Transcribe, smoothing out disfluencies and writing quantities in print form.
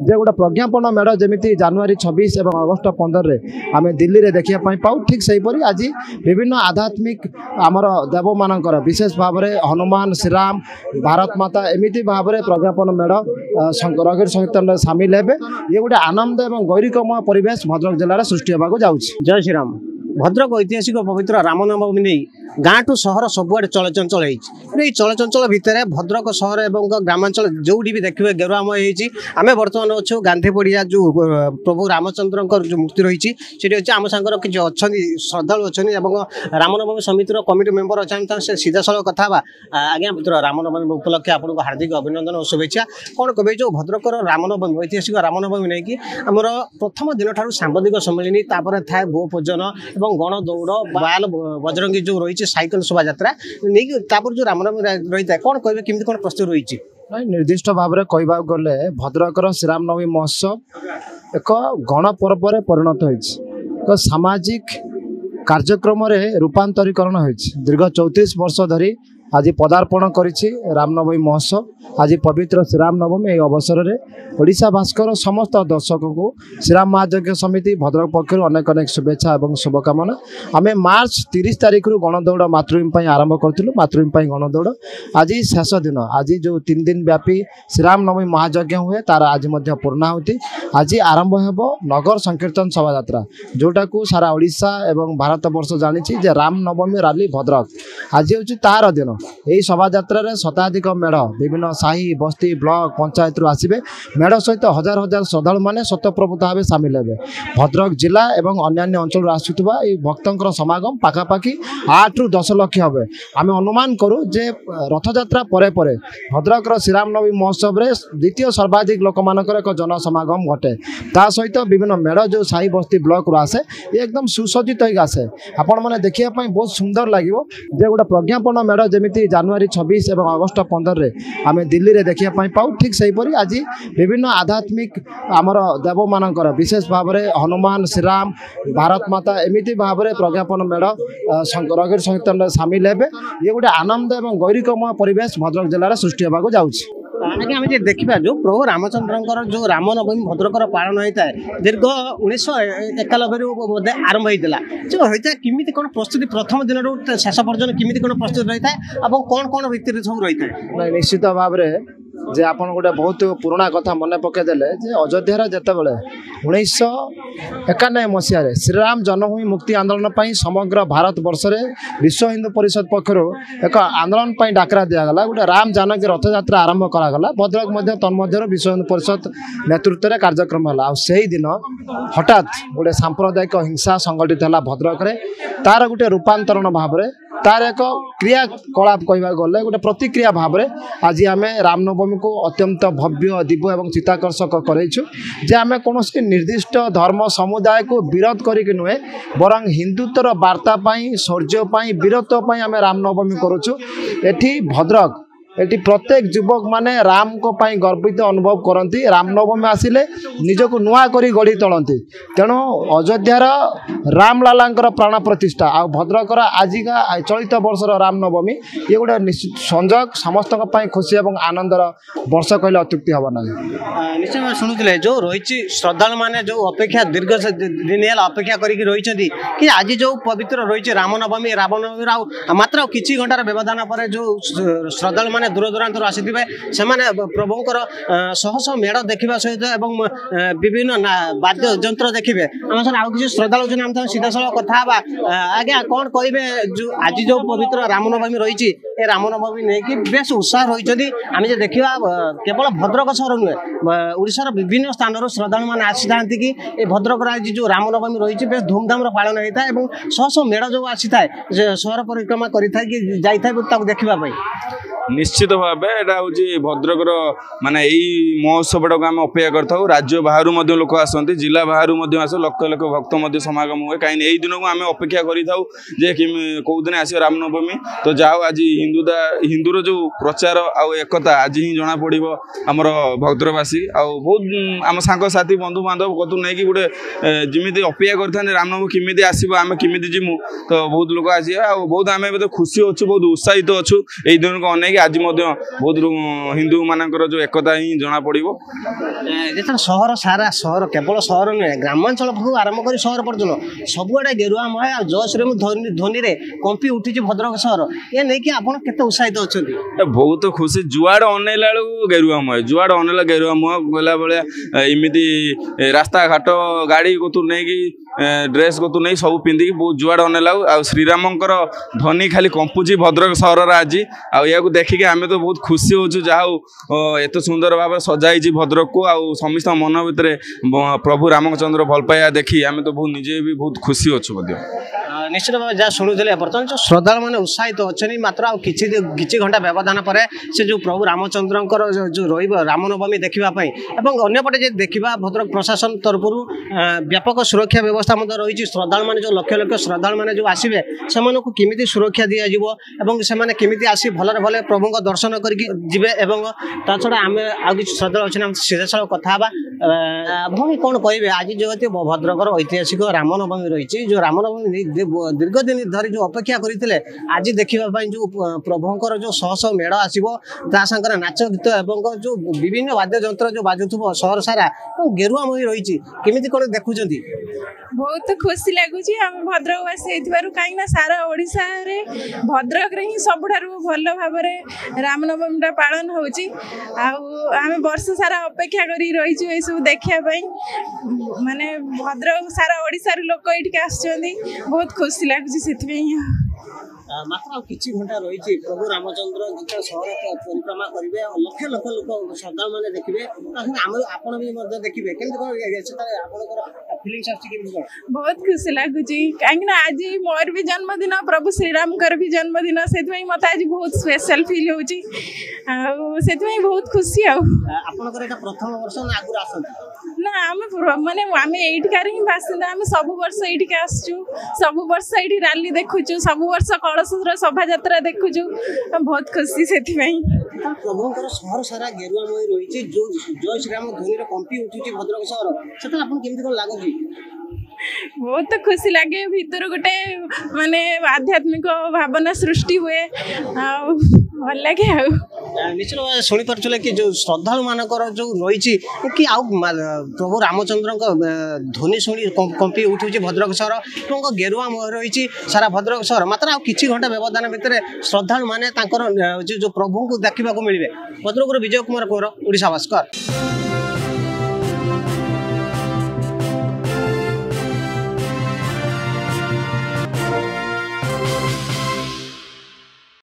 जे गोटे प्रज्ञापन मेढ़ जमी जनवरी 26 और अगस्ट 15 आम दिल्ली में देखापी पाऊ ठीक से हीपरी आज विभिन्न आध्यात्मिक आमर देव मानकर विशेष भाव में हनुमान श्रीराम भारत माता एमती भाव में प्रज्ञापन मेढ़ रगीर संकीर्तन में सामिल हे ये गोटे आनंद और गौरिकमय परिवेश भद्रक जिले सृष्टि होगा जाऊँगी। जय श्रीराम। भद्रक ऐतिहासिक पवित्र रामनवमी नहीं गाँ टू सहर सबुआड़े चलचंचल होती चलचंचल भितर भद्रक सहर और ग्रामांचल जो भी देखिए गेरुआमय होती आम बर्तमान अच्छे गांधी पड़िया जो प्रभु रामचंद्र जो मूर्ति रही है आम सांगर किसी अच्छा श्रद्धालु अच्छा रामनवमी समितिर कमिटी मेम्बर अच्छा से सीधा साल कथा आज्ञा मित्र रामनवमी उपलक्षे आपको हार्दिक अभिनंदन और शुभेच्छा। कौन कहे जो भद्रकर रामनवमी ऐतिहासिक रामनवमी नहीं कि आमर प्रथम दिन ठार सांबादिक सम्मिलनी थाए गो पूजन और गण दौड़ बाल बजरंगी जो रही साइकेल शोभा यात्रा नहीं जो रामनवमी रही है कौन कहे केमती कौन प्रस्तुत रही निर्दिष्ट भाव में कहवा गले भद्रकर श्रीरामनवमी महोत्सव एक गण पर्व परिणत हो सामाजिक कार्यक्रम रूपांतरीकरण हो दीर्घ 34 वर्ष धरी आज पदार्पण करिछि रामनवमी महोत्सव। आज पवित्र श्रीराम नवमी अवसर में ओडिशा भास्कर समस्त दर्शक को श्रीराम महायज्ञ समिति भद्रक पक्षर अनेक अनेक शुभेच्छा और शुभकामना। आम मार्च 30 तारीख रु गणदौड़ मातृभूमि आरंभ करूँ मातृभूमि गणदौड़ आज शेष दिन आज जो 3 दिन व्यापी श्रीराम नवमी महायज्ञ हुए तार आज पूर्णाहुति आज आरंभ हो नगर संकीर्तन शोभा यात्रा जोटा को सारा ओडिशा एवं भारत वर्ष जानी राम नवमी रैली भद्रक आज हूँ तार दिन यही शोभा यात्रा शताधिक मेढ़ विभिन्न साही बस्ती ब्लॉक पंचायत रु आसबे मेढ़ सहित हजार हजार श्रद्धालु मैंने स्वतःप्रभुता भाव सामिल हे भद्रक जिला एवं अन्य अंचल आसुवा भक्तों समागम पाखापाखि 8 ରୁ 10 लाख हे आम अनुमान करूँ जे रथयात्रा परे परे भद्रकर श्रीरामनवमी महोत्सव में द्वितीय सर्वाधिक लोक मानकर एक जनसमागम घटे ता सहित विभिन्न मेढ़ जो साही बस्ती ब्लॉक रु आसे ये एकदम सुसज्जित हो आसे आपण मैंने देखिए बहुत सुंदर लगे जे गोटे प्रज्ञापन मेढ़ जमी जनवरी 26 और अगस्ट 15 आम दिल्ली में देखापी पाऊ ठीक से हीपरी आज विभिन्न आध्यात्मिक आमर देव मानकर विशेष भाव में हनुमान श्रीराम भारत माता एमती भाव में प्रज्ञापन मेढ़ रगीर संकीर्तन में सामिल हे ये गोटे आनंद और गौरिकमय परिवेश भद्रक जिले सृष्टि होगा जाऊँगी। आगे आम देखा जो प्रभु रामचंद्र जो रामनवमी भद्रकर पालन होता है दीर्घ 1991 आरंभ होता जो होता है किमिति कौन प्रस्तुति प्रथम दिन शेष पर्यटन किमिति कौन प्रस्तुत रही है और कौन कौन रीति सब रही है निश्चित भाव में जे आपन गोटे बहुत पुराना कथा मन पकईदे अयोध्यार जितेबाला 1991 मसीह श्रीराम जन्मभूमि मुक्ति आंदोलन पर समग्र भारत वर्ष में विश्व हिंदू परिषद पक्षर एक आंदोलन पर डाकरा दिगला गोटे राम जानकी रथयात्रा आरंभ करागला भद्रक तन्मध्य विश्व हिंदू परिषद नेतृत्व में कार्यक्रम है से दिन हठात गोटे सांप्रदायिक हिंसा संगठित है भद्रक तार गोटे रूपांतरण भाव में तार एक क्रियाकलाप कहवा गले गोटे प्रतिक्रिया भाव में आज आम रामनवमी को अत्यंत भव्य दिव्य और चित्ताकर्षक करें जे आम कौन निर्दिष्ट धर्म समुदाय को विरोध करके नुहे बरं हिंदुत्वर वार्ता शौर्य वीरत्व आम रामनवमी करुचु एठी भद्रक एटी प्रत्येक युवक माने राम को पाई गर्वित अनुभव करती रामनवमी आसिले निजक नुआ करी गढ़ी तोलती तेणु अयोध्यार रामलाला प्राण प्रतिष्ठा आ भद्रकर आजिका चलित वर्षर रामनवमी ये गोटे निश्चित संजोग समस्त खुशी और आनंदर वर्ष कहले अत्युक्ति हम ना निश्चय शुणुले जो रही श्रद्धालु मैंने जो अपेक्षा दीर्घ दिन अपेक्षा कर आज जो पवित्र रही रामनवमी रामनवमी मात्र किसी घंटार व्यवधान पर जो श्रद्धालु मैंने दूर दूरांत आसीथिबे सेमाने प्रभुंकर शह शह मेढ़ देखा सहित विभिन्न वाद्य जंत्र देखिए आम सर आउ किसी श्रद्धालु आम सीधा साल कथा आज्ञा कौन कहे जो आज जो पवित्र रामनवमी रही रामनवमी नहीं कि बेस उत्साह रही आम जो देखा केवल भद्रक सहर नुहे ओडिशार विभिन्न स्थान श्रद्धालु मैंने आसी था कि भद्रक आज जो रामनवमी रही बेस धूमधाम पालन होता है शह शह मेढ़ जो आसी था सहर परिक्रमा कर देखा निश्चित भाव यहाँ हूँ भद्रकर माने यही महोत्सव टाक आम अपेक्षा करता राज्य बाहर लोक आसती जिला बाहर आस लक्ष लक्ष भक्त समागम हुए कहीं यही दिन को आम अपेक्षा करे कौ दिन आस रामनवमी तो जाओ आज हिंदूर जो प्रचार आउ एकता आज ही जना पड़ आमर भद्रवासी आउ बहुत आम सांगसाथी बंधु बांधव कतु नहीं कि गोटे जमी अपेक्षा करते रामनवमी किमिति आसो आम किमिति जीमु तो बहुत लोक आस बहुत आम खुशी अच्छु बहुत उत्साहित अच्छु यही दिन को अनेक आज बहुत हिंदू मानकर जो एकता ही जना पड़ो ଯେତେବେଳେ ସହର ସାରା ସହର କେବଳ ସହର ନୁହେଁ ଗ୍ରାମାଞ୍ଚଳ ପାଖକୁ ଆରମ୍ଭ କରି ସହର ପର୍ଯ୍ୟନ୍ତ ସବୁଆଡ଼େ ଗେରୁଆମୟ ଆଉ ଜୟ ଶ୍ରୀରାମ ଧ୍ୱନିରେ କମ୍ପି ଉଠିଛି ଭଦ୍ରକ ସହର ଏ ନେଇକି ଆପଣ କେତେ ଉତ୍ସାହିତ ଅଛନ୍ତି? बहुत खुशी जुआड़ अनेला गेरुआमय जुआड़ अनेला गेरुआमय गला भाया इमिति रास्ता घाट गाड़ी को तू नहीं ड्रेस को तू नहीं सब पिंधिकी बहुत जुआड़ अनेला आ श्रीरामकर ध्वनि खाली कंपुची भद्रक सहर आज आउ देखिए आम तो बहुत खुशी होचु जहाँ एत सुंदर भाव सजाई भद्रक को आउ समस्त मन भितर प्रभु रामचंद्र भल पाया देखी आम तो बहुत निजे भी बहुत खुशी अच्छु निश्चित भाव जहाँ शुणुले बर्तमान जो श्रद्धालु मैंने उत्साहित अच्छा मात्र किछि घंटा व्यवधान पर से जो प्रभु रामचंद्र जो रामनवमी देखापी और अंपटे जो देखा भद्रक प्रशासन तरफ व्यापक सुरक्षा व्यवस्था रही श्रद्धालु मैंने जो लक्ष लक्ष श्रद्धालु मैंने जो आसवे से केमी सुरक्षा दिज्व केमी आसी भलरे भले प्रभु दर्शन करके छड़ा आम आ कि श्रद्धालु अच्छे सीधा साल कथा भूमि कौन कहे आज जो भद्रकर ऐतिहासिक रामनवमी रही जो रामनवमी दीर्घ दिन धरी जो अपेक्षा करते आज देखापी जो प्रभुंर जो शह शह मेढ़ आसो सागर नाच गीत और जो विभिन्न वाद्य जंत्र जो बाजुव सहर सारा गेरुआमय रही केमी कौन देखुं? बहुत खुशी लगुच आम भद्रकवासी कहीं सारा ओडिशा रे भद्रक रे ही सबुठार भल भाव रामनवमी पालन होची आम वर्ष सारा अपेक्षा करी रही ये सब देखापी माने भद्रक सारा ओडिशा लोक ये आसुँच बहुत खुशी लगुच से मात्र किछि घंटा रही प्रभु रामचंद्र जिते सहर परिक्रमा करेंगे लक्ष लक्ष लोक श्रद्धालु मैंने देखिए आपण भी देखिए बहुत खुशी लगुच कहीं आज मोर भी जन्मदिन प्रभु श्रीराम भी जन्मदिन से मत आज बहुत स्पेशल फील होची बहुत खुशी आपनकर प्रथम वर्ष ना आगु आसत ना आम माने आम एठिकार ही बासिंदा आम सब वर्ष एठिके आसचु सब वर्ष एठी रैली देखुचु सब वर्ष कलशर शोभा यात्रा देखुचु बहुत खुशी से प्रभुंकर सहर सारा गेरुआमय रही जो जय श्रीराम ध्वनि कंपी उठुची भद्रक सहर से आपन केमती कोन लागुची? बहुत खुशी लगे भीतर गोटे माने आध्यात्मिक भावना सृष्टि हुए भल लगे निश्चित भाव शुणी पारे कि जो श्रद्धालु मानकर जो रही कि आउ प्रभु रामचंद्र ध्वनि शुणी कंपी उठुची भद्रक सहर गेरुआमय रही सारा भद्रक सहर मात्र आउ किछि घंटा व्यवधान भितर श्रद्धालु माने जो प्रभु को देखा मिले भद्रक विजय कुमार कौर ओडिशा भास्कर।